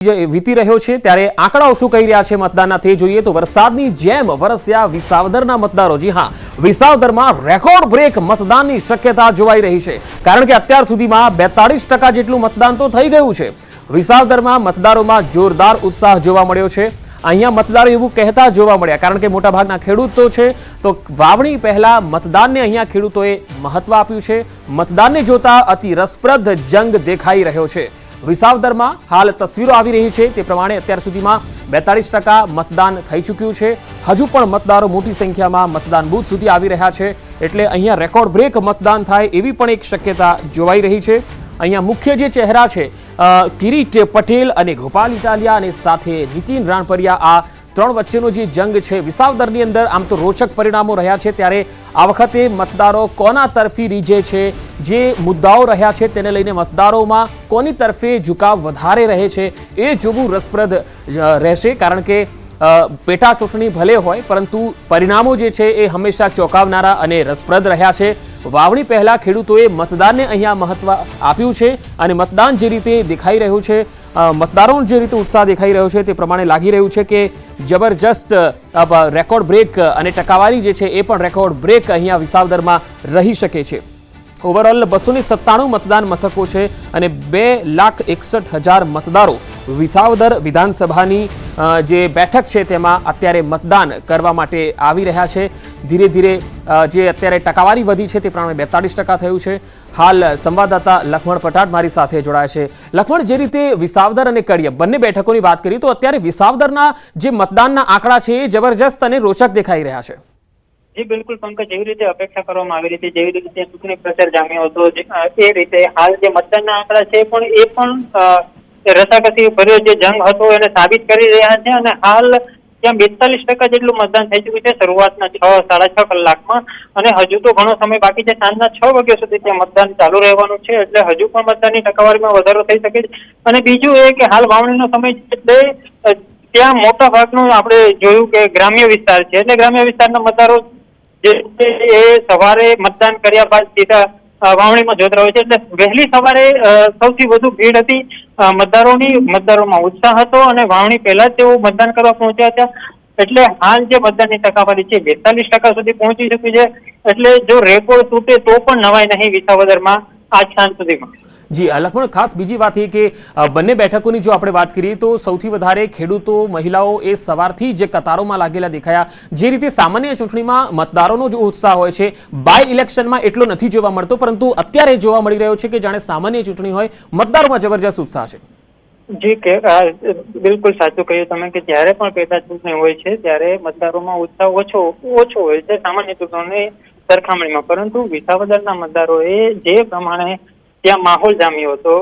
વીતી રહ્યો છે ત્યારે આંકડાઓ શું કહી રહ્યા છે મતદાનના તે જોઈએ તો વરસાદની જેમ વરસ્યા વિસાવદરના મતદારો। જી હા, વિસાવદરમાં રેકોર્ડ બ્રેક મતદાનની શક્યતા જોવાઈ રહી છે, કારણ કે અત્યાર સુધીમાં 42% જેટલું મતદાન તો થઈ ગયું છે। વિસાવદરમાં મતદારોમાં જોરદાર ઉત્સાહ જોવા મળ્યો છે। અહીંયા મતદારો એવું કહેતા જોવા મળ્યા, કારણ કે મોટાભાગના ખેડૂતો છે તો વાવણી પહેલા મતદાનને અહીંયા ખેડૂતોએ મહત્વ આપ્યું છે। મતદાનને જોતા અતિ રસપ્રદ જંગ દેખાઈ રહ્યો છે। વિસાવદરમાં હાલ તસવીરો આવી રહી છે તે પ્રમાણે અત્યાર સુધીમાં 42% મતદાન થઈ ચૂક્યું છે। હજુ પણ મતદારો મોટી સંખ્યામાં મતદાન બૂથ સુધી આવી રહ્યા છે, એટલે અહીંયા રેકોર્ડ બ્રેક મતદાન થાય એવી પણ એક શક્યતા જોવાઈ રહી છે। અહીંયા મુખ્ય જે ચહેરા છે કિરીટ પટેલ અને ગોપાલ ઇટાલિયા અને સાથે નીતિન રાણપરિયા, આ ત્રણ વચ્ચેનો જે જંગ છે વિસાવદરની અંદર આમ તો રોચક પરિણામો રહ્યા છે, ત્યારે આ વખતે મતદારો કોના તરફી રીઝે છે, જે મુદ્દાઓ રહ્યા છે તેને લઈને મતદારોમાં કોની તરફે ઝુકાવ વધારે રહે છે એ જોવું રસપ્રદ રહેશે, કારણ કે પેટા ચૂંટણી ભલે હોય પરંતુ પરિણામો જે છે એ હંમેશા ચોંકાવનારા અને રસપ્રદ રહ્યા છે। વાવણી પહેલા ખેડૂતોએ મતદાનને અહીંયા મહત્વ આપ્યું છે અને મતદાન જે રીતે દેખાઈ રહ્યું છે, મતદારોનો જે રીતે ઉત્સાહ દેખાઈ રહ્યો છે તે પ્રમાણે લાગી રહ્યું છે કે જબરજસ્ત રેકોર્ડ બ્રેક અને ટકાવારી જે છે એ પણ રેકોર્ડ બ્રેક અહીંયા વિસાવદરમાં રહી શકે છે। ઓવરઓલ 297 મતદાન મથકો છે અને 2,61,000 મતદારો વિસાવદર વિધાનસભાની જે બેઠક છે તેમાં અત્યારે મતદાન કરવા માટે આવી રહ્યા છે। ધીરે ધીરે જે અત્યારે ટકાવારી વધી છે તે પ્રમાણે 42% થયું છે। હાલ સંવાદદાતા લખમણ પટાટ મારી સાથે જોડાયા છે। લખમણ, જે રીતે વિસાવદર અને કડિયા બંને બેઠકોની વાત કરીએ તો અત્યારે વિસાવદરના જે મતદાનના આંકડા છે એ જબરજસ્ત અને રોચક દેખાઈ રહ્યા છે। જી બિલકુલ પંકજ, જેવી રીતે અપેક્ષા કરવામાં આવી હતી, જેવી રીતે ચૂંટણી પ્રચાર જામ્યો હતો એ રીતે હાલ જે મતદાનના આંકડા છે એ પણ રસાકસી ભર્યો જે જંગ હતો એને સાબિત કરી રહ્યા છે અને હાલ ત્યાં 42% જેટલું મતદાન થઈ ચૂક્યું છે શરૂઆતના 6-6.5 કલાકમાં, અને હજુ તો ઘણો સમય બાકી છે। સાંજના 6 વાગ્યા સુધી ત્યાં મતદાન ચાલુ રહેવાનું છે, એટલે હજુ પણ મતદાનની ટકાવારીમાં વધારો થઈ શકે છે। અને બીજું એ કે હાલ વાવણીનો સમય છે એટલે ત્યાં મોટા ભાગનું આપણે જોયું કે ગ્રામ્ય વિસ્તાર છે, એટલે ગ્રામ્ય વિસ્તારના મતદારો જે એ સવારે મતદાન કર્યા બાદ સીધા વાવણીમાં જોતરા હોય છે, એટલે વહેલી સવારે સૌથી વધુ ભીડ હતી મતદારોમાં ઉત્સાહ હતો અને વાવણી પહેલા જ તેઓ મતદાન કરવા પહોંચ્યા હતા। એટલે હાલ જે મતદાનની ટકાવારી છે 42% સુધી પહોંચી ચૂકી છે, એટલે જો રેકોર્ડ તૂટે તો પણ નવાઈ નહીં વિસાવદરમાં આજ સાંજ સુધીમાં। જી લખમણ, ખાસ બીજી વાત એ કે બંને બેઠકોની જો આપણે વાત કરીએ તો સૌથી વધારે ખેડૂતો, મહિલાઓ એ સવારથી જે કતારોમાં લાગેલા દેખાયા। જે રીતે સામાન્ય ચૂંટણીમાં મતદારોનો જો ઉત્સાહ હોય છે બાય ઇલેક્શનમાં એટલો નથી જોવા મળતો, પરંતુ અત્યારે જોવા મળી રહ્યો છે કે જાણે સામાન્ય ચૂંટણી હોય, મતદારોમાં જબરજસ્ત ઉત્સાહ છે। જી કે બિલકુલ સાચું કહ્યું તમે કે જ્યારે પણ પેટા ચૂંટણી હોય છે ત્યારે મતદારોમાં ઉત્સાહ ઓછો હોય છે સામાન્ય ચૂંટણીની સરખામણીમાં, પરંતુ વિસાવદરના મતદારોએ જે પ્રમાણે ત્યાં માહોલ જામ્યો હતો,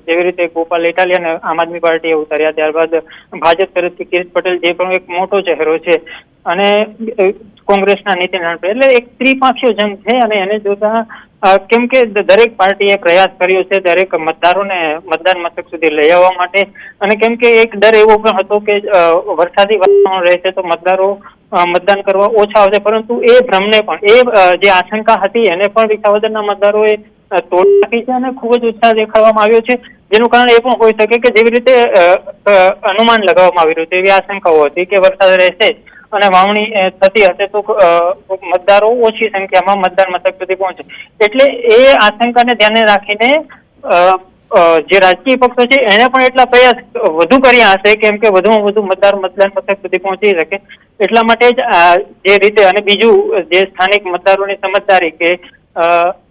જેવી રીતે ગોપાલ ઇટાલિયા અને આમ આદમી પાર્ટીએ ઉતાર્યા, ત્યારબાદ ભાજપ તરફથી કિરીટ પટેલ જે પણ એક મોટો ચહેરો છે અને કોંગ્રેસના નીતિન રાણપરિયા, એટલે એક ત્રિપાંખીયો જંગ છે। અને એને જોતા કેમ કે દરેક પાર્ટીએ પ્રયાસ કર્યો છે દરેક મતદારોને મતદાન મથક સુધી લઈ આવવા માટે, અને કેમ કે એક ડર એવો પણ હતો કે વરસાદી વાતાવરણ રહેશે તો મતદારો મતદાન કરવા ઓછા આવશે, પરંતુ એ ભ્રમને પણ જે આશંકા હતી એને પણ વિસાવદરના મતદારોએ તોડી નાખી છે અને ખૂબ જ ઉત્સાહ દેખાડવામાં આવ્યો છે। જેનું કારણ એ પણ હોઈ શકે કે જેવી રીતે અનુમાન લગાવવામાં આવી રહ્યું છે એવી આશંકાઓ હતી કે વરસાદ રહેશે અને વાવણી થતી હશે તો મતદારો ઓછી સંખ્યામાં મતદાન મથક સુધી પહોંચે, એટલે એ આશંકાને ધ્યાને રાખીને જે રાજકીય પક્ષો છે એને પણ એટલા પ્રયાસ વધુ કર્યા હશે કેમ કે વધુમાં વધુ મતદાર મતદાન મથક સુધી પહોંચી શકે, એટલા માટે જ જે રીતે। અને બીજું જે સ્થાનિક મતદારોની સમજદારી કે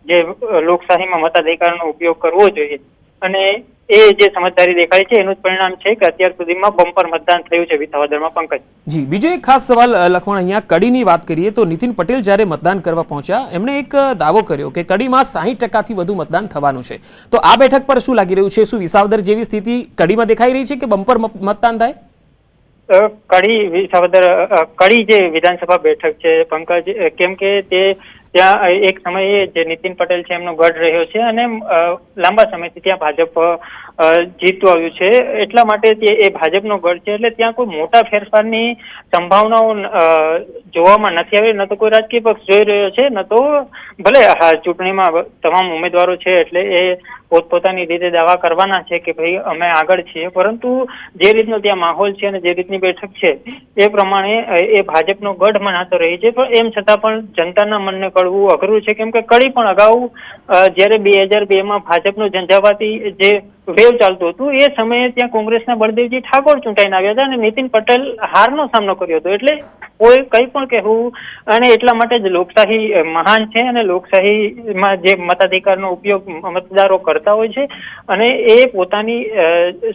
જે લોકશાહીમાં મતાધિકારનો ઉપયોગ કરવો જોઈએ અને એ જે સમજદારી દેખાય છે એનું જ પરિણામ છે કે અત્યાર સુધીમાં બમ્પર મતદાન થયું છે વિસાવદરમાં। પંકજ જી, બીજો એક ખાસ સવાલ લખમણ, અહીંયા કડીની વાત કરીએ તો નીતિન પટેલ જ્યારે મતદાન કરવા પહોંચ્યા એમણે એક દાવો કર્યો કે કડીમાં 60%થી વધુ મતદાન થવાનું છે, તો આ બેઠક પર શું લાગી રહ્યું છે? શું વિસાવદર જેવી સ્થિતિ કડીમાં દેખાઈ રહી છે કે બમ્પર મતદાન થાય? કડી જે વિધાનસભા બેઠક છે પંકજ, કેમ કે તે ત્યાં એક સમયે જે નીતિન પટેલ છે એમનો ગઢ રહ્યો છે અને લાંબા સમયથી ત્યાં ભાજપ જીતતું આવ્યું છે, એટલા માટે એ ભાજપનો ગઢ છે. એટલે ત્યાં કોઈ મોટા ફેરફારની સંભાવનાઓ જોવામાં નથી આવી. ન તો કોઈ રાજકીય પક્ષ જોઈ રહ્યો છે, ન તો ભલે ચૂંટણીમાં તમામ ઉમેદવારો છે એટલે એ પોતપોતાની રીતે દાવા કરવાના છે કે ભાઈ અમે આગળ છીએ, પરંતુ જે રીતનો ત્યાં માહોલ છે અને જે રીતની બેઠક છે એ પ્રમાણે એ ભાજપનો ગઢ મનાતો રહી છે. પણ એમ છતાં પણ જનતાના મનને કળવું અઘરું છે, કેમ કે કડી પણ અગાઉ જયારે 2002માં ભાજપનું ઝંઝાવાતી જે વેવ ચાલતું હતું એ સમયે ત્યાં કોંગ્રેસના બળદેવજી ઠાકોર ચૂંટાઈને આવ્યા હતા અને નીતિન પટેલ હારનો સામનો કર્યો હતો. એટલે કોઈ કંઈ પણ કહેવું, અને એટલા માટે જ લોકશાહી મહાન છે અને લોકશાહીમાં જે મતાધિકારનો ઉપયોગ મતદારો કરતા હોય છે અને એ પોતાની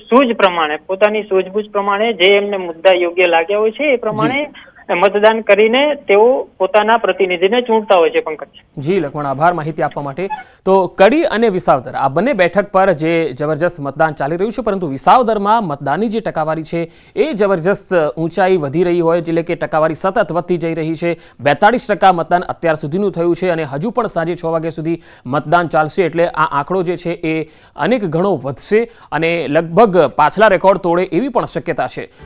સૂઝ પ્રમાણે, પોતાની સૂઝબૂઝ પ્રમાણે જે એમને મુદ્દા યોગ્ય લાગ્યા હોય છે એ પ્રમાણે મતદાન કરીને તેઓ પોતાના પ્રતિનિધિને ચૂંટતા હોય છે. પંકજ જી લખમણ, આભાર માહિતી આપવા માટે. તો કડી અને વિસાવદર આ બંને બેઠક પર જે જબરજસ્ત મતદાન ચાલી રહ્યું છે, પરંતુ વિસાવદરમાં મતદાનની જે ટકાવારી છે એ જબરજસ્ત ઊંચાઈ વધી રહી હોય, એટલે કે ટકાવારી સતત વધતી જઈ રહી છે. 42% મતદાન અત્યાર સુધીનું થયું છે અને હજુ પણ સાંજે 6 વાગ્યા સુધી મતદાન ચાલશે. એટલે આ આંકડો જે છે એ અનેક ગણો વધશે અને લગભગ પાછલા રેકોર્ડ તોડે એવી પણ શક્યતા છે.